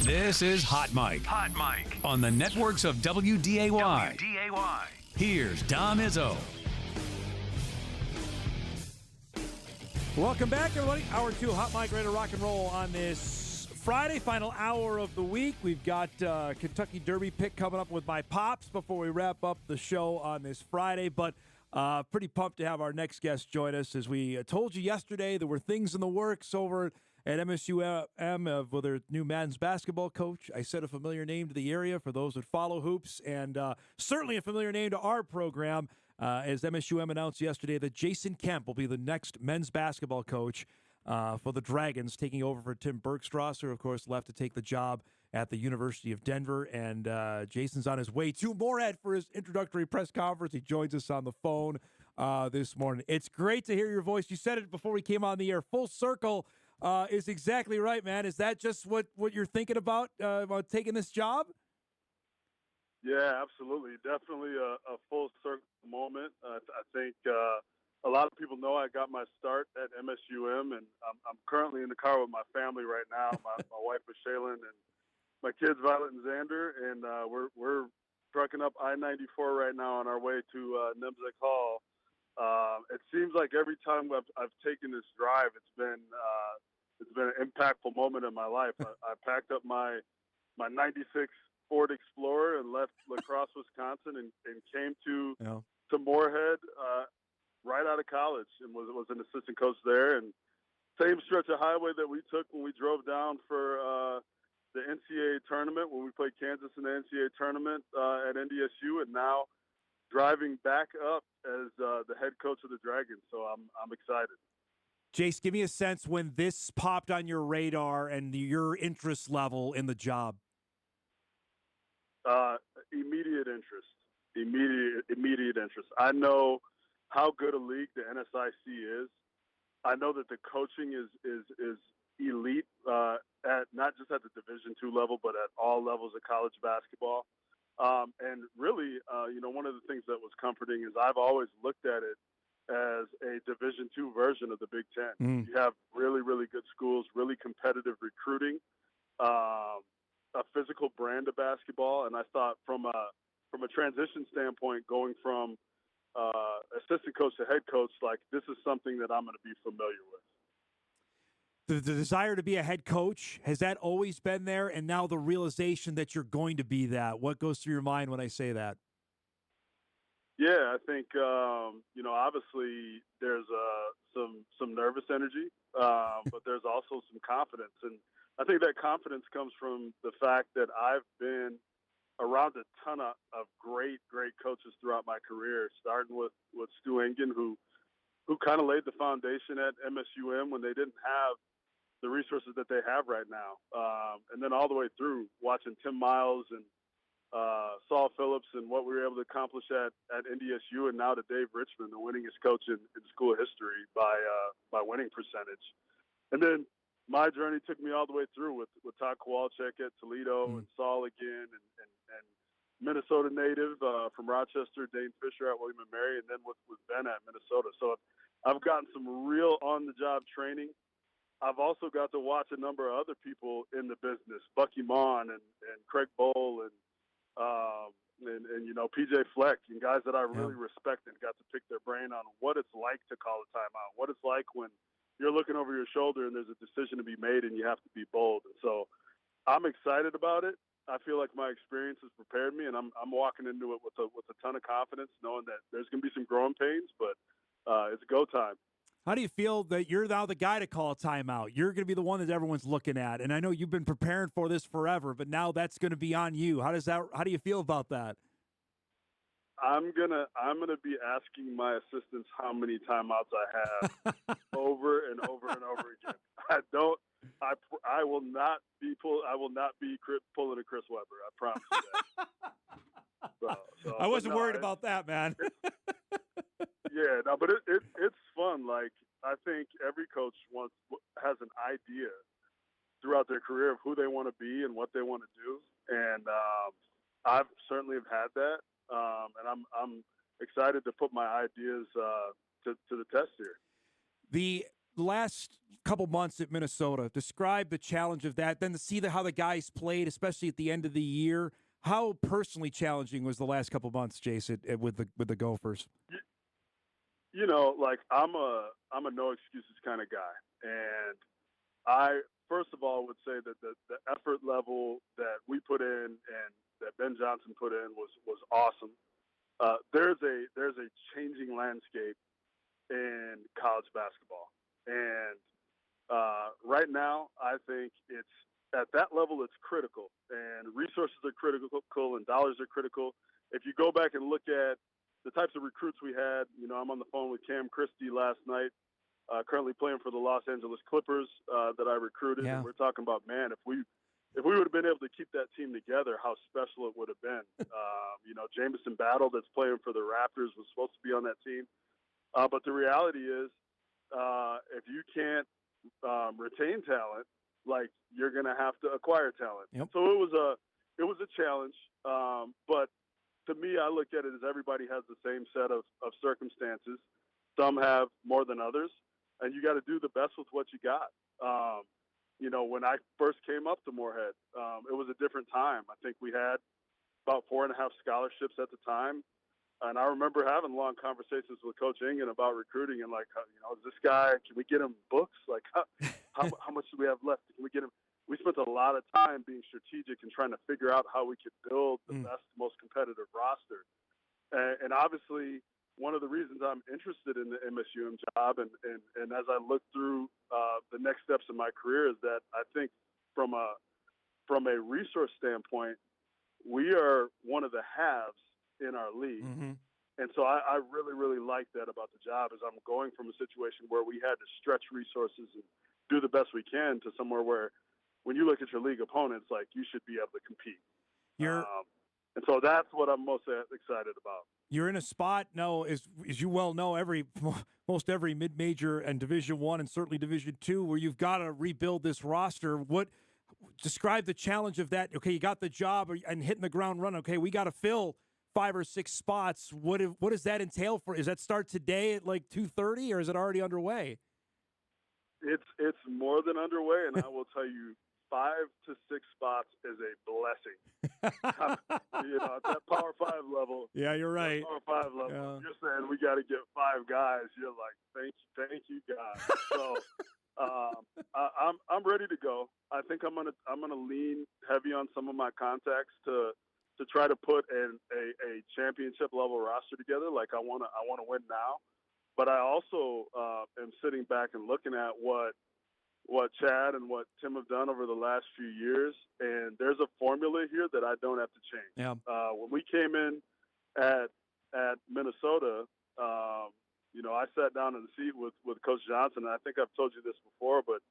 This is Hot Mike. Hot Mike. On the networks of WDAY. WDAY. Here's Dom Izzo. Welcome back, everybody. Hour 2, Hot Mike, ready to rock and roll on this Friday, final hour of the week. We've got Kentucky Derby pick coming up with my pops before we wrap up the show on this Friday. But pretty pumped to have our next guest join us. As we told you yesterday, there were things in the works over at MSU with their new men's basketball coach. I said a familiar name to the area for those that follow hoops, and certainly a familiar name to our program. As MSUM announced yesterday that Jason Kemp will be the next men's basketball coach for the Dragons, taking over for Tim Bergstrasser, of course, left to take the job at the University of Denver. And Jason's on his way to Moorhead for his introductory press conference. He joins us on the phone this morning. It's great to hear your voice. You said it before we came on the air. Full circle is exactly right, man. Is that just what you're thinking about taking this job? Yeah, absolutely. Definitely a full circle moment. I think a lot of people know I got my start at MSUM, and I'm currently in the car with my family right now. My wife is Shaylin, and my kids Violet and Xander, and we're trucking up I-94 right now on our way to Nemzek Hall. It seems like every time I've taken this drive, it's been an impactful moment in my life. I packed up my 96 Ford Explorer and left La Crosse, Wisconsin, and came to Moorhead right out of college, and was an assistant coach there. And same stretch of highway that we took when we drove down for the NCAA tournament, when we played Kansas in the NCAA tournament at NDSU, and now driving back up as the head coach of the Dragons. So I'm excited. Jace, give me a sense when this popped on your radar and your interest level in the job. Immediate interest. Immediate interest. I know how good a league the NSIC is. I know that the coaching is elite at not just at the Division II level, but at all levels of college basketball. And really, one of the things that was comforting is I've always looked at it as a Division II version of the Big Ten. You have really, really good schools, really competitive recruiting, a physical brand of basketball, and I thought from a transition standpoint, going from assistant coach to head coach, like this is something that I'm going to be familiar with. The desire to be a head coach, has that always been there? And now the realization that you're going to be that, what goes through your mind when I say that? Yeah, I think, obviously there's some nervous energy, but there's also some confidence. And I think that confidence comes from the fact that I've been around a ton of great coaches throughout my career, starting with Stu Engen, who kind of laid the foundation at MSUM when they didn't have the resources that they have right now. And then all the way through watching Tim Miles and Saul Phillips and what we were able to accomplish at NDSU, and now to Dave Richmond, the winningest coach in school history by winning percentage. And then my journey took me all the way through with Todd Kowalczyk at Toledo and Saul again, and Minnesota native from Rochester, Dane Fisher at William & Mary, and then with Ben at Minnesota. So I've gotten some real on-the-job training. I've also got to watch a number of other people in the business, Bucky Mon and Craig Bowl and PJ Fleck, and guys that I really respect, and got to pick their brain on what it's like to call a timeout, what it's like when you're looking over your shoulder and there's a decision to be made and you have to be bold. And so I'm excited about it. I feel like my experience has prepared me, and I'm walking into it with a ton of confidence, knowing that there's going to be some growing pains, but it's go time. How do you feel that you're now the guy to call a timeout? You're going to be the one that everyone's looking at. And I know you've been preparing for this forever, but now that's going to be on you. How do you feel about that? I'm gonna be asking my assistants how many timeouts I have over and over and over again. I will not be pulling a Chris Webber. I promise you that. So, I wasn't worried about that, man. Yeah, no, but it's fun. Like, I think every coach has an idea throughout their career of who they want to be and what they want to do, and I've certainly have had that, and I'm excited to put my ideas to the test here. last couple months at Minnesota, describe the challenge of that, then to see how the guys played, especially at the end of the year. How personally challenging was the last couple months, Jason, with the Gophers? You know, like I'm a no excuses kind of guy, and I first of all would say that the effort level that we put in and that Ben Johnson put in was awesome. There's a changing landscape in college basketball, and right now I think it's at that level it's critical, and resources are critical, and dollars are critical. If you go back and look at the types of recruits we had, you know, I'm on the phone with Cam Christie last night, currently playing for the Los Angeles Clippers that I recruited. Yeah. And we're talking about, man, if we would have been able to keep that team together, how special it would have been. You know, Jamison Battle that's playing for the Raptors was supposed to be on that team. But the reality is if you can't retain talent, like you're going to have to acquire talent. Yep. So it was a challenge. But to me, I look at it as everybody has the same set of circumstances. Some have more than others, and you got to do the best with what you got. You know, when I first came up to Moorhead, it was a different time. I think we had about 4.5 scholarships at the time. And I remember having long conversations with Coach Ingen about recruiting and like, you know, is this guy, can we get him books? Like, how much do we have left? Can we get him? We spent a lot of time being strategic and trying to figure out how we could build the best, most competitive roster. And obviously, one of the reasons I'm interested in the MSUM job and as I look through the next steps in my career is that I think from a resource standpoint, we are one of the halves in our league. Mm-hmm. And so I really, really like that about the job is I'm going from a situation where we had to stretch resources and do the best we can to somewhere where when you look at your league opponents, like you should be able to compete. And so that's what I'm most excited about. You're in a spot now, as you well know, most every mid-major and Division I and certainly Division II, where you've got to rebuild this roster. Describe the challenge of that? Okay, you got the job and hitting the ground running. Okay, we got to fill 5 or 6 spots. What does that entail for? Is that start today at like 2:30, or is it already underway? It's more than underway, and I will tell you, 5 to 6 spots is a blessing. You know, at that Power 5 level. Yeah, you're right. Power 5 level. Yeah. You're saying we got to get 5 guys. You're like, thank you, guys. So I'm ready to go. I think I'm gonna lean heavy on some of my contacts to try to put a championship level roster together. Like I wanna win now, but I also am sitting back and looking at what Chad and what Tim have done over the last few years, and there's a formula here that I don't have to change. Yeah. When we came in at Minnesota, you know, I sat down in the seat with Coach Johnson, and I think I've told you this before, but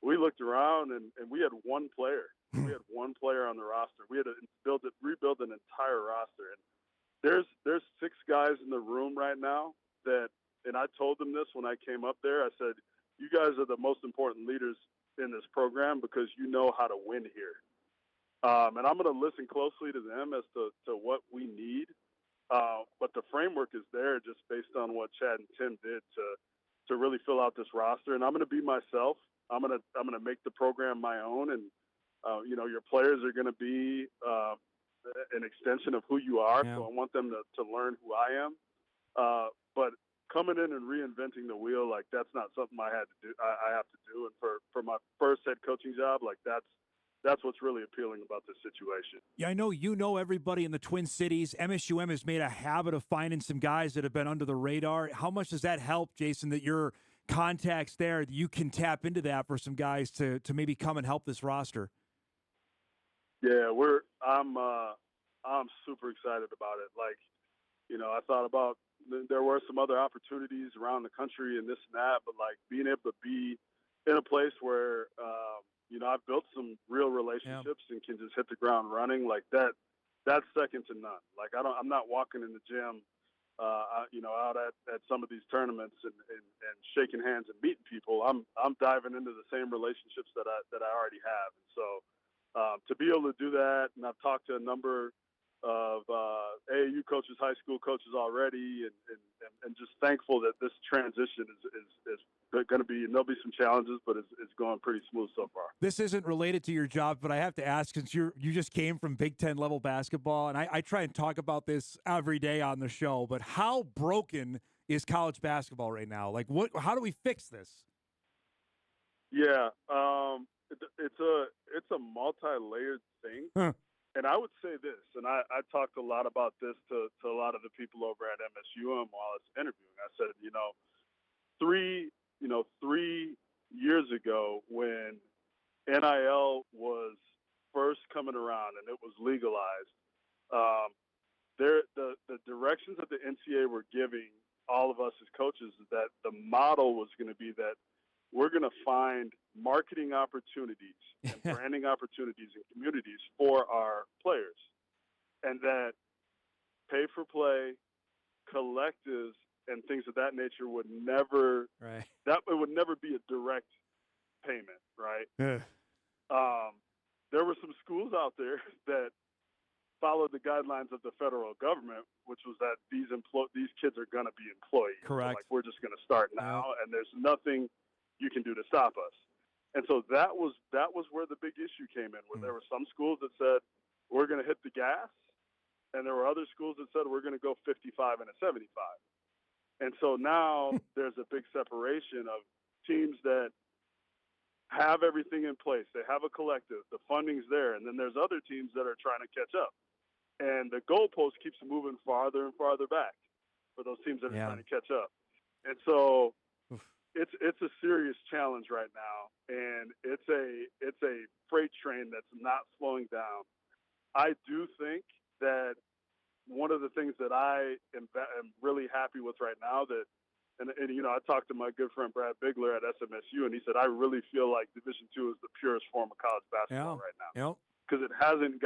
we looked around and we had one player. We had one player on the roster. We had to rebuild an entire roster, and there's 6 guys in the room right now that, and I told them this when I came up there. I said, you guys are the most important leaders in this program because you know how to win here. And I'm going to listen closely to them as to what we need. But the framework is there just based on what Chad and Tim did to really fill out this roster. And I'm going to be myself. I'm going to make the program my own. And, you know, your players are going to be an extension of who you are. Yeah. So I want them to learn who I am. But coming in and reinventing the wheel, like that's not something I have to do. And for my first head coaching job, like that's what's really appealing about this situation. Yeah, I know you know everybody in the Twin Cities. MSUM has made a habit of finding some guys that have been under the radar. How much does that help, Jason, that your contacts there, you can tap into that for some guys to maybe come and help this roster? Yeah, I'm super excited about it. Like, you know, I thought about there were some other opportunities around the country and this and that, but like being able to be in a place where, you know, I've built some real relationships and can just hit the ground running like that. That's second to none. Like I'm not walking in the gym, you know, out at some of these tournaments and shaking hands and meeting people. I'm diving into the same relationships that I already have. And so to be able to do that, and I've talked to a number of AAU coaches, high school coaches already, and and just thankful that this transition is going to be, and there'll be some challenges, but it's going pretty smooth so far. This isn't related to your job, but I have to ask, since you just came from Big Ten level basketball, and I try and talk about this every day on the show, but how broken is college basketball right now? Like, how do we fix this? Yeah, it's a multi-layered thing. Huh. And I would say this, and I talked a lot about this to a lot of the people over at MSU while I was interviewing. I said, 3 years ago when NIL was first coming around and it was legalized, the directions that the NCAA were giving all of us as coaches is that the model was going to be that we're going to find marketing opportunities and branding opportunities and communities for our players, and that pay-for-play, collectives, and things of that nature would never it would never be a direct payment, right? There were some schools out there that followed the guidelines of the federal government, which was that these kids are going to be employees. Correct. So, like, we're just going to start now, and there's nothing you can do to stop us. And so that was where the big issue came in, where there were some schools that said, we're going to hit the gas, and there were other schools that said, we're going to go 55 and a 75. And so now there's a big separation of teams that have everything in place. They have a collective. The funding's there. And then there's other teams that are trying to catch up. And the goalpost keeps moving farther and farther back for those teams that are trying to catch up. And so it's a serious challenge right now, and it's a freight train that's not slowing down. I do think that one of the things that I am really happy with right now and I talked to my good friend Brad Bigler at SMSU, and he said I really feel like Division II is the purest form of college basketball right now because it hasn't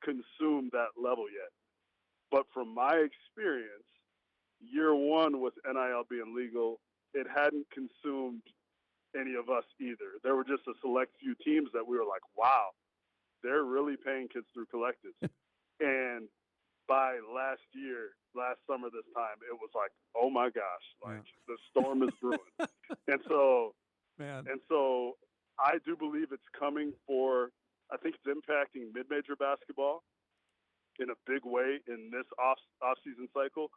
consumed that level yet. But from my experience, year one with NIL being legal, it hadn't consumed any of us either. There were just a select few teams that we were like, wow, they're really paying kids through collectives. And by last summer this time, it was like, oh my gosh, the storm is brewing. And so I do believe it's coming I think it's impacting mid-major basketball in a big way in this off-season cycle.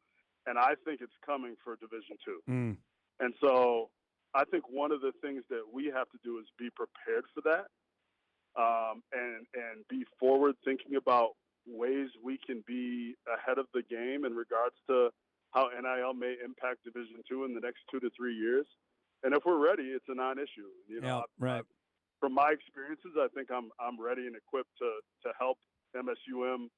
And I think it's coming for Division II. And so I think one of the things that we have to do is be prepared for that, and be forward thinking about ways we can be ahead of the game in regards to how NIL may impact Division II in the next 2 to 3 years. And if we're ready, it's a non-issue. From my experiences, I think I'm ready and equipped to help MSUM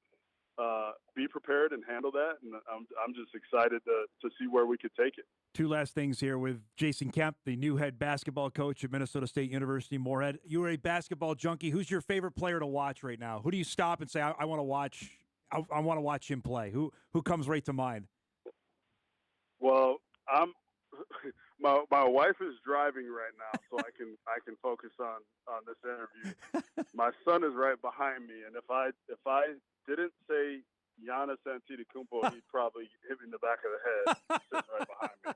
be prepared and handle that, and I'm just excited to see where we could take it. Two last things here with Jason Kemp, the new head basketball coach at Minnesota State University Moorhead. You're a basketball junkie. Who's your favorite player to watch right now? Who do you stop and say, I want to watch? I want to watch him play. Who comes right to mind? Well, my wife is driving right now, so I can focus on this interview. My son is right behind me, and if I didn't say Giannis Antetokounmpo, he'd probably hit me in the back of the head, sitting right behind me.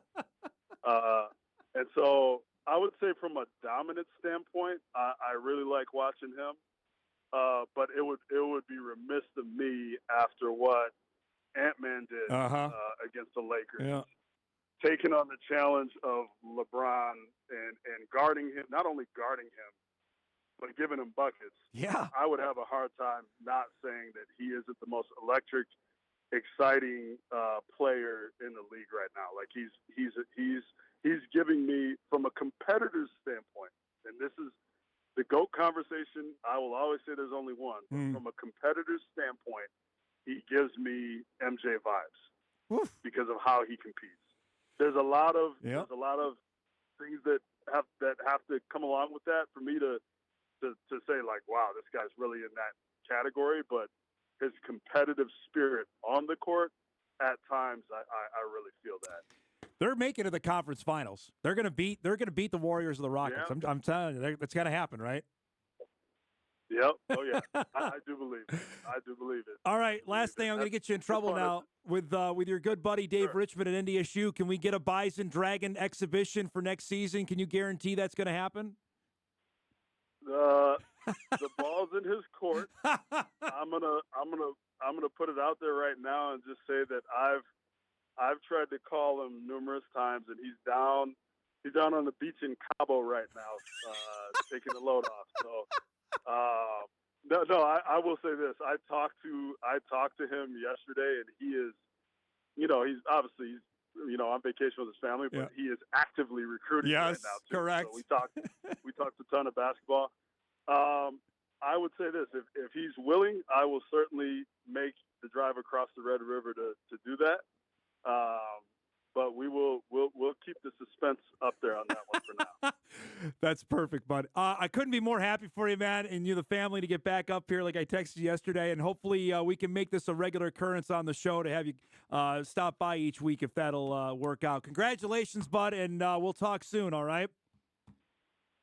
And so I would say from a dominant standpoint, I really like watching him. But it would be remiss of me after what Ant-Man did against the Lakers. Taking on the challenge of LeBron and guarding him, not only guarding him, but giving him buckets. I would have a hard time not saying that he isn't the most electric, exciting player in the league right now. Like he's giving me, from a competitor's standpoint, and this is the GOAT conversation. I will always say there's only one. But from a competitor's standpoint, he gives me MJ vibes because of how he competes. There's a lot of things that have to come along with that for me to say, like, wow, this guy's really in that category. But his competitive spirit on the court, at times, I really feel that. They're making it to the conference finals. They're gonna beat the Warriors of the Rockets. I'm telling you, that's gotta happen, right? Yep. Oh yeah. I do believe it. I do believe it. All right, last thing, I'm going to get you in trouble now with your good buddy Dave Richmond at NDSU. Can we get a Bison Dragon exhibition for next season? Can you guarantee that's going to happen? The ball's in his court. I'm gonna put it out there right now and just say that I've tried to call him numerous times, and he's down on the beach in Cabo right now, taking the load off. So. I will say this. I talked to him yesterday, and he is, he's obviously, on vacation with his family, but he is actively recruiting right now too. Correct. So we talked a ton of basketball. I would say this: if he's willing, I will certainly make the drive across the Red River to do that. But we'll keep the suspense up there on that one for now. That's perfect, bud. I couldn't be more happy for you, man, and you, the family, to get back up here like I texted you yesterday. And hopefully we can make this a regular occurrence on the show to have you stop by each week if that'll work out. Congratulations, bud, and we'll talk soon, all right?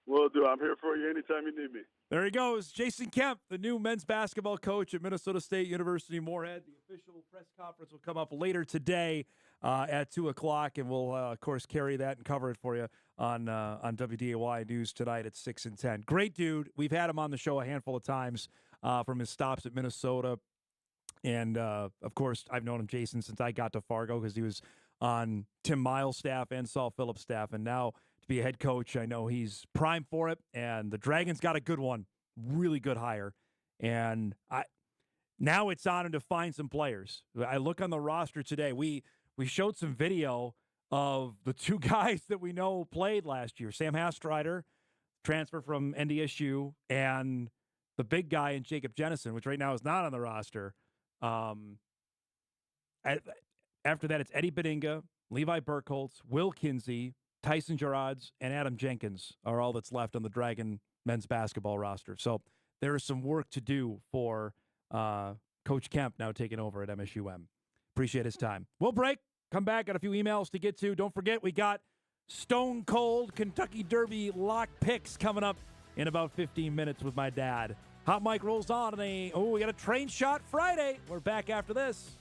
Will do. I'm here for you anytime you need me. There he goes, Jason Kemp, the new men's basketball coach at Minnesota State University Moorhead. The official press conference will come up later today at 2 o'clock, and we'll, of course, carry that and cover it for you on WDAY News tonight at 6 and 10. Great dude. We've had him on the show a handful of times from his stops at Minnesota. And, of course, I've known him, Jason, since I got to Fargo because he was on Tim Miles' staff and Saul Phillips' staff, and now to be a head coach, I know he's prime for it, and the Dragons got a good one, really good hire, and now it's on him to find some players. I look on the roster today. We showed some video of the two guys that we know played last year, Sam Hastrider, transfer from NDSU, and the big guy in Jacob Jennison, which right now is not on the roster. After that, it's Eddie Bedinga, Levi Burkholz, Will Kinsey, Tyson Gerards, and Adam Jenkins are all that's left on the Dragon men's basketball roster. So there is some work to do for Coach Kemp now taking over at MSUM. Appreciate his time. We'll break. Come back. Got a few emails to get to. Don't forget, we got Stone Cold Kentucky Derby lock picks coming up in about 15 minutes with my dad. Hot Mic rolls on, and we got a train shot Friday. We're back after this.